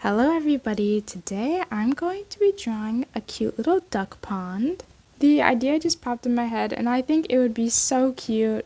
Hello everybody, today I'm going to be drawing a cute little duck pond. The idea just popped in my head and I think it would be so cute,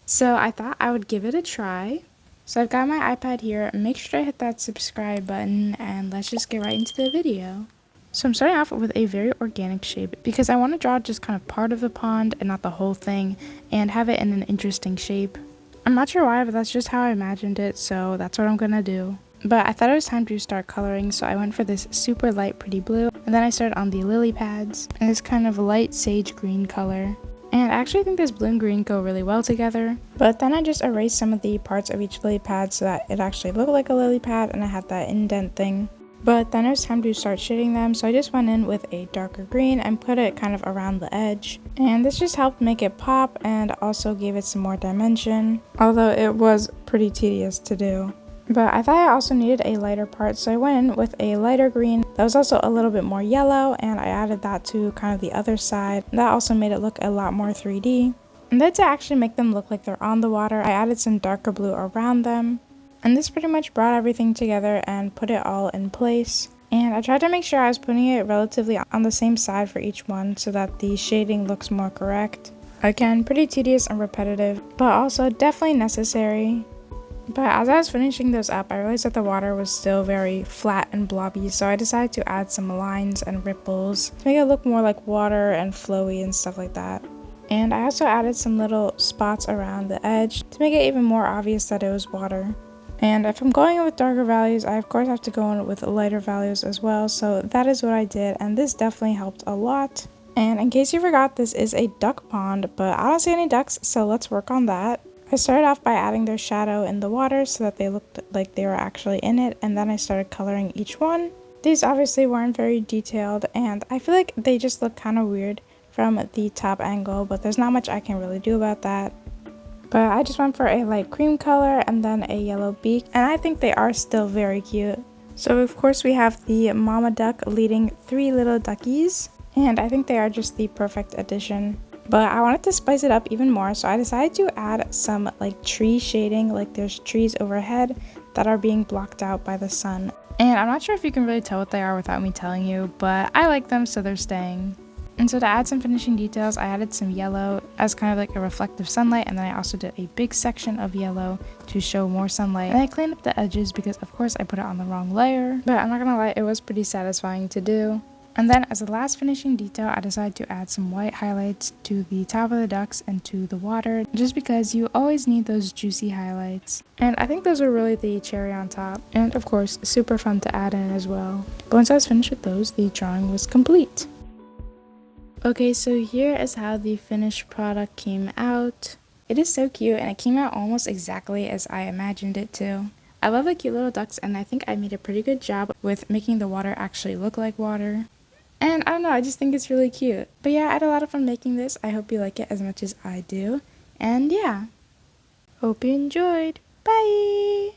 so I thought I would give it a try. So I've got my iPad here, make sure to hit that subscribe button and let's just get right into the video. So I'm starting off with a very organic shape because I want to draw just kind of part of the pond and not the whole thing and have it in an interesting shape. I'm not sure why, but that's just how I imagined it, so that's what I'm gonna do. But I thought it was time to start coloring, so I went for this super light pretty blue, and then I started on the lily pads, and this kind of light sage green color. And I actually think this blue and green go really well together, but then I just erased some of the parts of each lily pad so that it actually looked like a lily pad and I had that indent thing. But then it was time to start shading them, so I just went in with a darker green and put it kind of around the edge. And this just helped make it pop and also gave it some more dimension, although it was pretty tedious to do. But I thought I also needed a lighter part, so I went in with a lighter green that was also a little bit more yellow, and I added that to kind of the other side. That also made it look a lot more 3D. And then to actually make them look like they're on the water, I added some darker blue around them. And this pretty much brought everything together and put it all in place. And I tried to make sure I was putting it relatively on the same side for each one so that the shading looks more correct. Again, pretty tedious and repetitive, but also definitely necessary. But as I was finishing those up, I realized that the water was still very flat and blobby, so I decided to add some lines and ripples to make it look more like water and flowy and stuff like that. And I also added some little spots around the edge to make it even more obvious that it was water. And if I'm going in with darker values, I of course have to go in with lighter values as well, so that is what I did, and this definitely helped a lot. And in case you forgot, this is a duck pond, but I don't see any ducks, so let's work on that. I started off by adding their shadow in the water so that they looked like they were actually in it, and then I started coloring each one. These obviously weren't very detailed, and I feel like they just look kind of weird from the top angle, but there's not much I can really do about that. But I just went for a light cream color and then a yellow beak, and I think they are still very cute. So of course we have the mama duck leading 3 little duckies, and I think they are just the perfect addition. But I wanted to spice it up even more, so I decided to add some like tree shading, like there's trees overhead that are being blocked out by the sun. And I'm not sure if you can really tell what they are without me telling you, but I like them, so they're staying. And so to add some finishing details, I added some yellow as kind of like a reflective sunlight, and then I also did a big section of yellow to show more sunlight. And I cleaned up the edges because of course I put it on the wrong layer, but I'm not gonna lie, it was pretty satisfying to do. And then as a last finishing detail, I decided to add some white highlights to the top of the ducks and to the water, just because you always need those juicy highlights. And I think those are really the cherry on top, and of course super fun to add in as well. But once I was finished with those, the drawing was complete. Okay, so here is how the finished product came out. It is so cute, and it came out almost exactly as I imagined it to. I love the cute little ducks, and I think I made a pretty good job with making the water actually look like water. And I don't know, I just think it's really cute. But yeah, I had a lot of fun making this. I hope you like it as much as I do. And yeah, hope you enjoyed. Bye!